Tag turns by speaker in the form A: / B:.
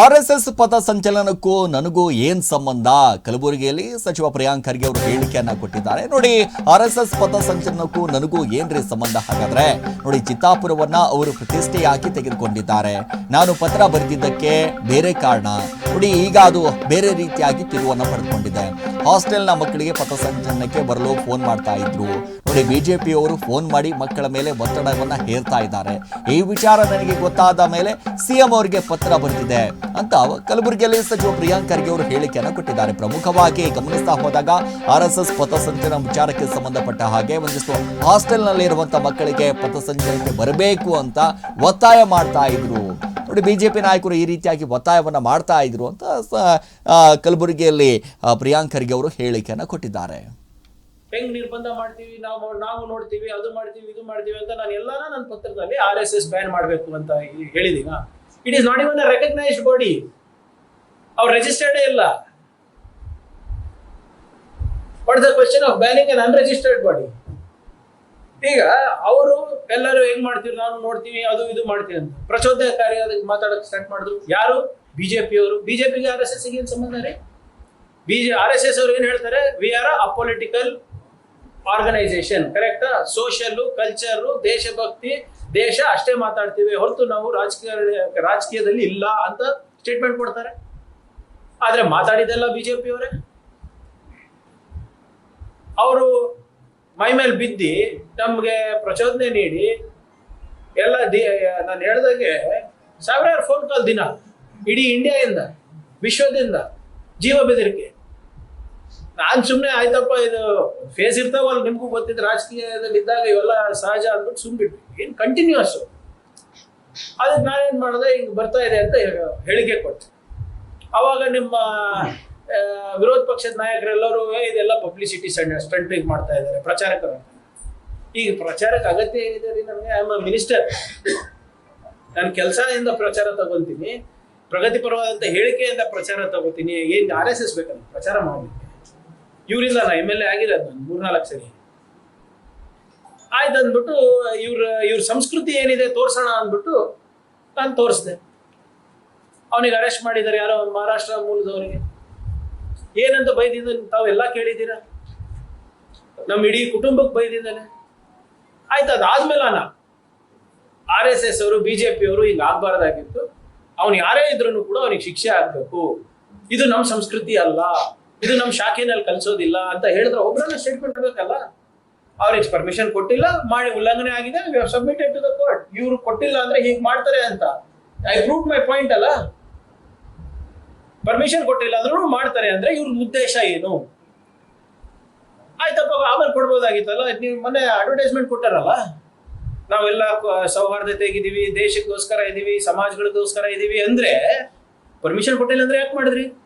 A: RSS ಪಥ ಸಂಚಲನಕ್ಕೂ ನನಗೂ ಏನ್ ಸಂಬಂಧ? ಕಲಬುರಗಿಯಲ್ಲಿ ಸಚಿವ ಪ್ರಿಯಾಂಕ್ ಖರ್ಗೆ ಅವರು ಹೇಳಿಕೆಯನ್ನ ಕೊಟ್ಟಿದ್ದಾರೆ. ನೋಡಿ, ಆರ್ಎಸ್ಎಸ್ ಪಥ ಸಂಚಲನಕ್ಕೂ ನನಗೂ ಏನ್ರಿ ಸಂಬಂಧ? ಹಾಗಾದ್ರೆ ನೋಡಿ, ಚಿತ್ತಾಪುರವನ್ನ ಅವರು ಪ್ರತಿಷ್ಠೆಯಾಗಿ ತೆಗೆದುಕೊಂಡಿದ್ದಾರೆ. ನಾನು ಪತ್ರ ಬರೆದಿದ್ದಕ್ಕೆ ಬೇರೆ ಕಾರಣ. ನೋಡಿ, ಈಗ ಅದು ಬೇರೆ ರೀತಿಯಾಗಿ ತಿರುವನ್ನ ಪಡೆದುಕೊಂಡಿದೆ. ಹಾಸ್ಟೆಲ್ನ ಮಕ್ಕಳಿಗೆ ಪಥ ಸಂಚಲನಕ್ಕೆ ಬರಲು ಫೋನ್ ಮಾಡ್ತಾ ಇದ್ರು. ನೋಡಿ, ಬಿಜೆಪಿಯವರು ಫೋನ್ ಮಾಡಿ ಮಕ್ಕಳ ಮೇಲೆ ಒತ್ತಡವನ್ನ ಹೇರ್ತಾ ಇದ್ದಾರೆ. ಈ ವಿಚಾರ ನನಗೆ ಗೊತ್ತಾದ ಮೇಲೆ ಸಿಎಂ ಅವರಿಗೆ ಪತ್ರ ಬರೆದಿದೆ ಅಂತ ಕಲಬುರಗಿಯಲ್ಲಿ ಸಚಿವ ಪ್ರಿಯಾಂಕ್ ಖರ್ಗೆ ಅವರು ಹೇಳಿಕೆಯನ್ನು ಕೊಟ್ಟಿದ್ದಾರೆ. ಪ್ರಮುಖವಾಗಿ ಗಮನಿಸ್ತಾ ಹೋದಾಗ ಆರ್ಎಸ್ಎಸ್ ಪಥಸಂಚಲನ ವಿಚಾರಕ್ಕೆ ಸಂಬಂಧಪಟ್ಟ ಹಾಗೆ ಒಂದಿಷ್ಟು ಹಾಸ್ಟೆಲ್ನಲ್ಲಿ ಇರುವಂತಹ ಮಕ್ಕಳಿಗೆ ಪಥಸಂಚಲನಕ್ಕೆ ಬರಬೇಕು ಅಂತ ಒತ್ತಾಯ ಮಾಡ್ತಾ ಇದ್ರು. ನೋಡಿ, ಬಿಜೆಪಿ ನಾಯಕರು ಈ ರೀತಿಯಾಗಿ ಒತ್ತಾಯವನ್ನ ಮಾಡ್ತಾ ಇದ್ರು ಅಂತ ಕಲಬುರಗಿಯಲ್ಲಿ ಪ್ರಿಯಾಂಕ್ ಖರ್ಗೆ ಅವರು ಹೇಳಿಕೆಯನ್ನು ಕೊಟ್ಟಿದ್ದಾರೆ.
B: ಹೆಂಗ್ ನಿರ್ಬಂಧ ಮಾಡ್ತೀವಿ, ನಾವು ನೋಡ್ತೀವಿ, ಅದು ಮಾಡ್ತೀವಿ, ಇದು ಮಾಡ್ತೀವಿ ಅಂತ ನಾನು ಎಲ್ಲಾನ ನನ್ನ ಪತ್ರದಲ್ಲಿ RSS ಬ್ಯಾನ್ ಮಾಡಬೇಕು ಅಂತ ಹೇಳಿದೀನ. It is not even a recognised body. ಅವ್ರು ರಿಜಿಸ್ಟರ್ಡೇ ಇಲ್ಲ. What is the question of banning an unregistered body? ಈಗ ಅವರು ಎಲ್ಲರೂ ಹೆಂಗ್ ಮಾಡ್ತೀವಿ, ನಾವು ನೋಡ್ತೀವಿ, ಅದು ಇದು ಮಾಡ್ತೀವಿ ಅಂತ ಪ್ರಚೋದನಕಾರಿಯಾಗಿ ಮಾತಾಡಕ್ ಸ್ಟಾರ್ಟ್ ಮಾಡಿದ್ರು. ಯಾರು? ಬಿಜೆಪಿ ಅವರು. ಬಿಜೆಪಿಗೆ RSS ಏನ್ ಸಂಬಂಧ ರೀ? RSS ಅವರು ಏನ್ ಹೇಳ್ತಾರೆ? We are a apolitical organisation. ಕರೆಕ್ಟಾ? ಸೋಷಿಯಲ್, ಕಲ್ಚರ್, ದೇಶಭಕ್ತಿ, ದೇಶ ಅಷ್ಟೇ ಮಾತಾಡ್ತೀವಿ ಹೊರತು ನಾವು ರಾಜಕೀಯದಲ್ಲಿ ಇಲ್ಲ ಅಂತ ಸ್ಟೇಟ್ಮೆಂಟ್ ಕೊಡ್ತಾರೆ. ಆದ್ರೆ ಮಾತಾಡಿದೆಲ್ಲ ಬಿಜೆಪಿ ಅವರೇ. ಅವರು ಮೈ ಮೇಲೆ ಬಿದ್ದಿ ನಮ್ಗೆ ಪ್ರಚೋದನೆ ನೀಡಿ ಎಲ್ಲ ನಾನು ಹೇಳ್ದಾಗೆ ಸಾವಿರಾರು ಫೋನ್ ಕಾಲ್ ದಿನ ಇಡೀ ಇಂಡಿಯಾದಿಂದ, ವಿಶ್ವದಿಂದ ಜೀವ ಬೆದರಿಕೆ. ನಾನ್ ಸುಮ್ನೆ ಆಯ್ತಪ್ಪ, ಇದು ಫೇಸ್ ಇರ್ತಾವಲ್ಲ, ನಿಮ್ಗೂ ಗೊತ್ತಿದ್ದು ರಾಜಕೀಯದಲ್ಲಿ ಇದ್ದಾಗ ಇವೆಲ್ಲ ಸಹಜ ಅಂದ್ಬಿಟ್ಟು ಸುಮ್ಬಿಟ್ವಿ. ಏನ್ ಕಂಟಿನ್ಯೂಸ್. ಅದಕ್ಕೆ ನಾನೇನ್ ಮಾಡಿದೆ, ಹಿಂಗ್ ಬರ್ತಾ ಇದೆ ಅಂತ ಹೇಳಿಕೆ ಕೊಟ್ಟೆ. ಅವಾಗ ನಿಮ್ಮ ವಿರೋಧ ಪಕ್ಷದ ನಾಯಕರೆಲ್ಲರೂ ಇದೆಲ್ಲ ಪಬ್ಲಿಸಿಟಿ ಸ್ಟಂಟ್ ಮಾಡ್ತಾ ಇದ್ದಾರೆ, ಪ್ರಚಾರಕರು. ಈಗ ಪ್ರಚಾರಕ್ಕೆ ಅಗತ್ಯ ಏನಿದೆ ರೀ? ನನಗೆ ಐ ಆಮ್ ಅ ಮಿನಿಸ್ಟರ್. ನಾನು ಕೆಲಸದಿಂದ ಪ್ರಚಾರ ತಗೊಂತೀನಿ, ಪ್ರಗತಿಪರವಾದಂತ ಹೇಳಿಕೆಯಿಂದ ಪ್ರಚಾರ ತಗೋತೀನಿ. ಏನ್ RSS ಬೇಕಲ್ಲ ಪ್ರಚಾರ ಮಾಡಲಿಕ್ಕೆ? ಇವ್ರಿಲ್ಲ, ನಾ MLA ಆಗಿದೆ ನಾನು 3-4 ಸರಿ. ಆಯ್ತು ಅಂದ್ಬಿಟ್ಟು ಇವ್ರ ಸಂಸ್ಕೃತಿ ಏನಿದೆ ತೋರ್ಸೋಣ ಅಂದ್ಬಿಟ್ಟು ನಾನು ತೋರಿಸ್ದೆ. ಅವನಿಗೆ ಅರೆಸ್ಟ್ ಮಾಡಿದ್ದಾರೆ, ಯಾರೋ ಮಹಾರಾಷ್ಟ್ರ ಮೂಲದವರಿಗೆ. ಏನಂತ ಬೈದಿದ್ದ ತಾವೆಲ್ಲ ಕೇಳಿದ್ದೀರಾ? ನಮ್ಮ ಇಡೀ ಕುಟುಂಬಕ್ಕೆ ಬೈದಿದ್ದಾನೆ. ಆಯ್ತು, ಅದಾದ್ಮೇಲೆ RSS ಅವರು, ಬಿಜೆಪಿ ಅವರು ಹಿಂಗ ಆಗ್ಬಾರ್ದಾಗಿತ್ತು. ಅವ್ನು ಯಾರೇ ಇದ್ರು ಕೂಡ ಅವನಿಗೆ ಶಿಕ್ಷೆ ಆಗ್ಬೇಕು. ಇದು ನಮ್ಮ ಸಂಸ್ಕೃತಿ ಅಲ್ಲ, ಇದು ನಮ್ಮ ಶಾಖೆನಲ್ಲಿ ಕಲ್ಸೋದಿಲ್ಲ ಅಂತ ಹೇಳಿದ್ರೆ ಒಬ್ಬರನ್ನ ಸ್ಟೇಟ್ಮೆಂಟ್ ಮಾಡ್ಬೇಕಲ್ಲ. ಅವ್ರಿಗೆ ಪರ್ಮಿಷನ್ ಕೊಟ್ಟಿಲ್ಲ, ಮಾಡಿ ಉಲ್ಲಂಘನೆ ಆಗಿದೆ, ಸಬ್ಮಿಟೆಡ್ ಟು ದ ಕೋರ್ಟ್. ಇವ್ರು ಕೊಟ್ಟಿಲ್ಲ ಅಂದ್ರೆ ಹೀಗೆ ಮಾಡ್ತಾರೆ ಅಂತ ಐ ಪ್ರೂವ್ ಮೈ ಪಾಯಿಂಟ್ ಅಲ್ಲ. ಪರ್ಮಿಷನ್ ಕೊಟ್ಟಿಲ್ಲ ಅಂದ್ರೂ ಮಾಡ್ತಾರೆ ಅಂದ್ರೆ ಇವ್ರ ಉದ್ದೇಶ ಏನು? ಆಯ್ತಪ್ಪ, ಆಮೇಲೆ ಕೊಡ್ಬೋದಾಗಿತ್ತಲ್ಲ. ನೀವು ಮೊನ್ನೆ ಅಡ್ವರ್ಟೈಸ್ಮೆಂಟ್ ಕೊಟ್ಟಾರಲ್ಲ, ನಾವೆಲ್ಲ ಸೌಹಾರ್ದತೆಗಿದ್ದೀವಿ, ದೇಶಕ್ಕೋಸ್ಕರ ಇದೀವಿ, ಸಮಾಜಗಳಿಗೋಸ್ಕರ ಇದೀವಿ ಅಂದ್ರೆ ಪರ್ಮಿಷನ್ ಕೊಟ್ಟಿಲ್ಲ ಅಂದ್ರೆ ಯಾಕೆ ಮಾಡಿದ್ರಿ?